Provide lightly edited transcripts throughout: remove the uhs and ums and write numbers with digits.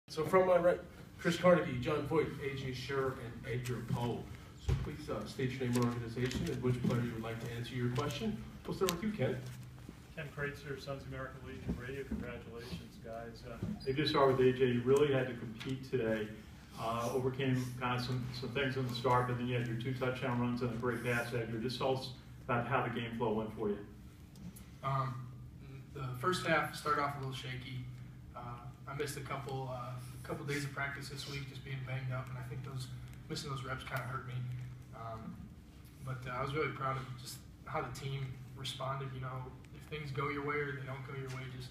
So from my right, Chris Carnegie, John Voit, A.J. Schurr, and Edgar Poe. So please state your name and organization and which player you would like to answer your question. We'll start with you, Ken. Ken Kreitzer, Sons of American Legion Radio. Congratulations, guys. Maybe to start with AJ, you really had to compete today. Overcame kind of some things in the start, but then you had your 2 touchdown runs and a great pass, Edgar. Just tell us about how the game flow went for you. The first half started off a little shaky. I missed a couple days of practice this week, just being banged up, and I think missing those reps kind of hurt me. But I was really proud of just how the team responded. You know, if things go your way or they don't go your way, just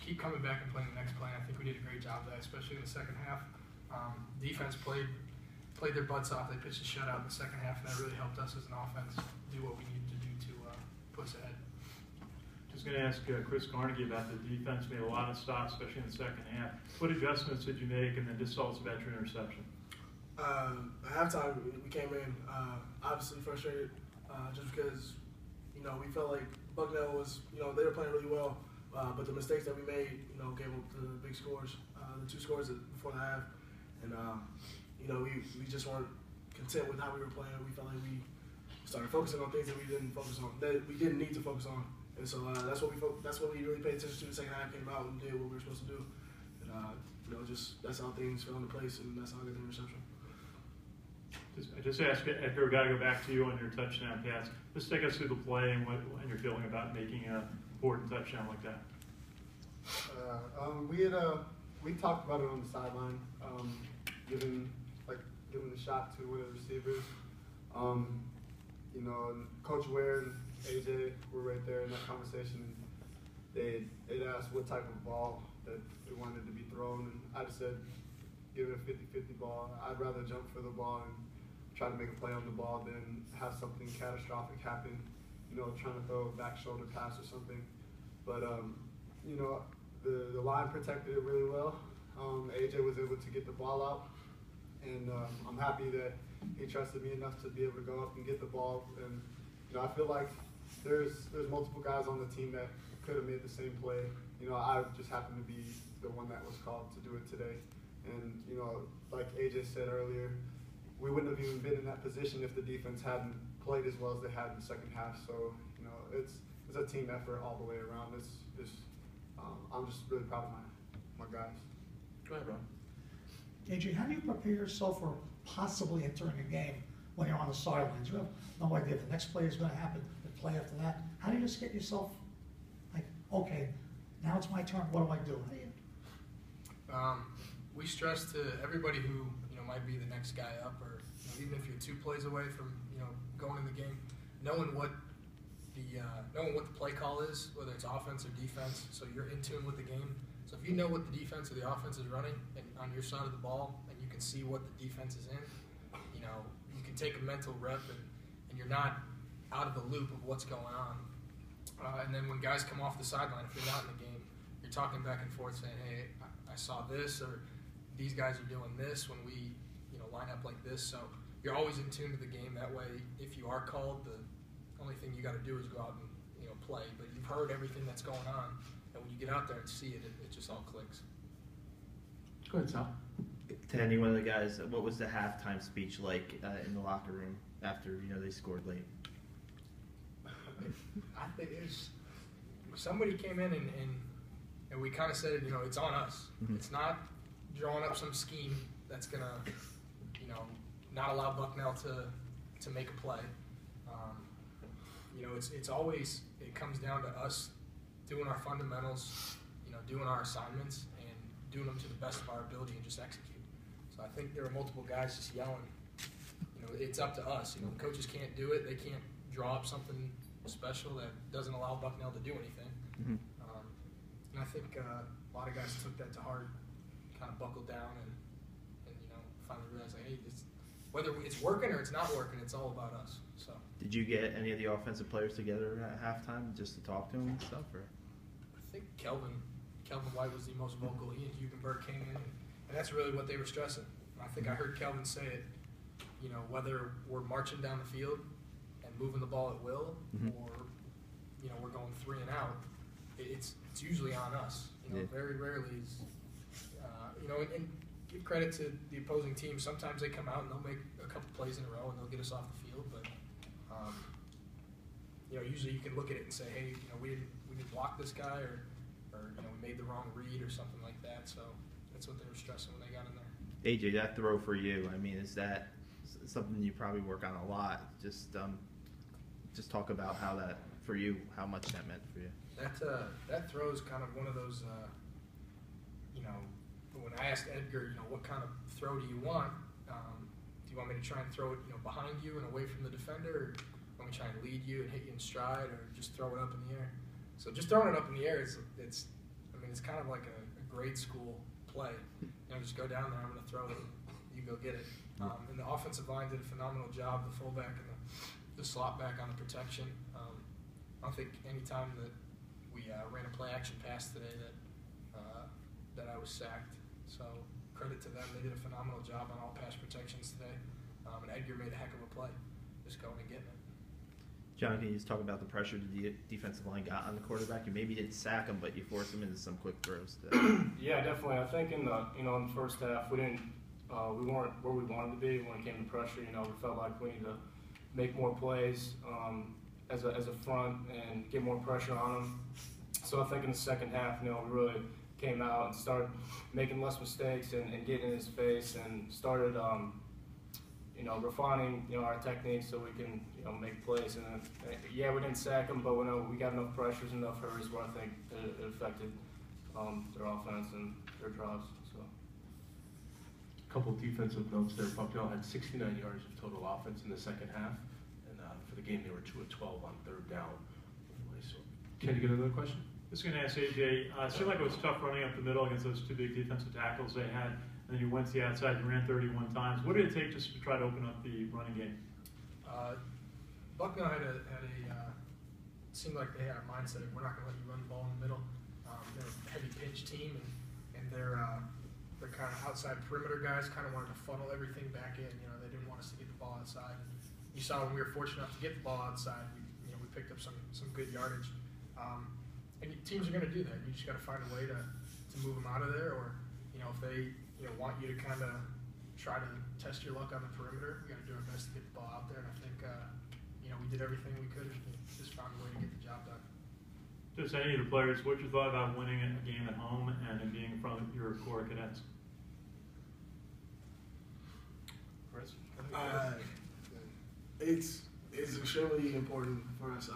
keep coming back and playing the next play. And I think we did a great job of that, especially in the second half. Defense played their butts off. They pitched a shutout in the second half, and that really helped us as an offense do what we needed to do to put us ahead. Just going to ask Chris Carnegie about the defense. Made a lot of stops, especially in the second half. What adjustments did you make, and then just tell us about your interception? At halftime, we came in obviously frustrated just because, you know, we felt like Bucknell was, you know, they were playing really well, but the mistakes that we made, you know, gave up the big scores, the 2 scores before the half, and you know, we just weren't content with how we were playing. We felt like we started focusing on things that we didn't focus on, that we didn't need to focus on, and so that's what we really paid attention to. The second half came out and did what we were supposed to do, and you know, just that's how things fell into place, and that's how I got the interception. I just asked Edgar, got to go back to you on your touchdown pass. Just take us through the play and what you're feeling about making an important touchdown like that. We talked about it on the sideline, giving the shot to one of the receivers. You know, and Coach WR and A.J. were right there in that conversation. They'd asked what type of ball that they wanted to be thrown, and I just said, give it a 50-50 ball. I'd rather jump for the ball and try to make a play on the ball than have something catastrophic happen, you know, trying to throw a back shoulder pass or something. But, you know, the line protected it really well. A.J. was able to get the ball out, and I'm happy that he trusted me enough to be able to go up and get the ball. And, you know, I feel like there's multiple guys on the team that could have made the same play. You know, I just happened to be the one that was called to do it today. And, you know, like AJ said earlier, we wouldn't have even been in that position if the defense hadn't played as well as they had in the second half. So, you know, it's a team effort all the way around. I'm just really proud of my guys. Go ahead, Rob. AJ, how do you prepare yourself for possibly entering a game when you're on the sidelines? You have no idea if the next play is going to happen, the play after that. How do you just get yourself like, okay, now it's my turn, what do I do? We stress to everybody who, you know, might be the next guy up, or, you know, even if you're 2 plays away from, you know, going in the game, knowing what the play call is, whether it's offense or defense, so you're in tune with the game. So if you know what the defense or the offense is running and on your side of the ball, and you can see what the defense is in, you know, you can take a mental rep and you're not out of the loop of what's going on. And then when guys come off the sideline, if you're not in the game, you're talking back and forth saying, hey, I saw this, or these guys are doing this when we, you know, line up like this. So you're always in tune to the game. That way, if you are called, the only thing you got to do is go out and, you know, play. But you've heard everything that's going on, and when you get out there and see it, it just all clicks. Go ahead, Sal. To any one of the guys, what was the halftime speech like in the locker room after, you know, they scored late? I think somebody came in and we kind of said, you know, it's on us. Mm-hmm. It's not drawing up some scheme that's going to, you know, not allow Bucknell to make a play. You know, it's always, it comes down to us doing our fundamentals, you know, doing our assignments and doing them to the best of our ability and just execute. So I think there were multiple guys just yelling, you know, it's up to us. You know, the coaches can't do it. They can't draw up something special that doesn't allow Bucknell to do anything. Mm-hmm. And I think a lot of guys took that to heart, kind of buckled down, and you know, finally realized, like, hey, whether it's working or it's not working, it's all about us. So. Did you get any of the offensive players together at halftime just to talk to them and stuff? Or? I think Kelvin White was the most vocal. He and Hugenberg came in, and that's really what they were stressing. And I think I heard Kelvin say it. You know, whether we're marching down the field and moving the ball at will, mm-hmm. or you know, we're going 3 and out, it's usually on us. You know, yeah. Very rarely and give credit to the opposing team. Sometimes they come out and they'll make a couple plays in a row and they'll get us off the field. But usually you can look at it and say, hey, we didn't block this guy, or we made the wrong read or something like that. So that's what they were stressing when they got in there. AJ, that throw for you, I mean, is that something you probably work on a lot? Just talk about how that, for you, how much that meant for you. That throw is kind of one of those, when I asked Edgar, what kind of throw do you want? Do you want me to try and throw it, behind you and away from the defender, or want me to try and lead you and hit you in stride, or just throw it up in the air? So just throwing it up in the air it's kind of like a grade school play. Just go down there, I'm going to throw it, you go get it. And the offensive line did a phenomenal job, the fullback and the slot back on the protection. I don't think any time that we ran a play action pass today that I was sacked. So credit to them, they did a phenomenal job on all pass protections today. And Edgar made a heck of a play, just going and getting it. John, can you just talk about the pressure the defensive line got on the quarterback? You maybe didn't sack him, but you forced him into some quick throws today. Yeah, definitely. I think in the in the first half we weren't where we wanted to be when it came to pressure. We felt like we needed to make more plays as a front and get more pressure on them. So I think in the second half, we really came out and started making less mistakes and getting in his face and started refining our techniques so we can make plays. And yeah, we didn't sack them, but we got enough pressures, enough hurries where I think it affected their offense and their drives. So A couple of defensive notes there. Bucknell had 69 yards of total offense in the second half, and for the game they were 2 of 12 on third down. So, can you get another question? Just going to ask AJ, it seemed like it was tough running up the middle against those two big defensive tackles they had, and then you went to the outside and ran 31 times. What did it take just to try to open up the running game? Bucknell had it seemed like they had a mindset of we're not going to let you run the ball in the middle. They're a heavy pitch team, and they're kind of outside perimeter guys kind of wanted to funnel everything back in. They didn't want us to get the ball outside. And you saw when we were fortunate enough to get the ball outside, we picked up some good yardage. And teams are going to do that. You just got to find a way to move them out of there, or if they want you to kind of try to test your luck on the perimeter, we got to do our best to get the ball out there. And I think we did everything we could and just found a way to get the job done. Just any of the players, what you thought about winning a game at home and it being in front of your core cadets? Chris? It's extremely important for us.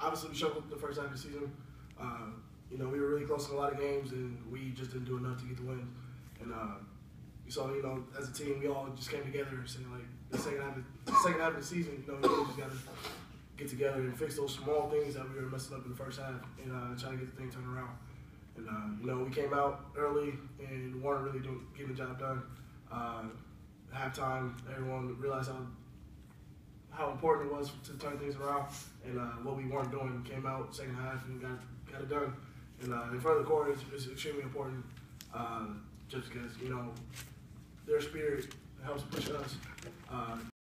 Obviously, we struggled the first half of the season. We were really close in a lot of games, and we just didn't do enough to get the wins. And you saw, as a team, we all just came together and saying, like, the second half of the season, we really just got to get together and fix those small things that we were messing up in the first half and try to get the thing turned around. And we came out early and weren't really getting the job done. At halftime, everyone realized how important it was to turn things around, and what we weren't doing. Came out second half and got it done. And in front of the court, it's extremely important, just because their spirit helps push us.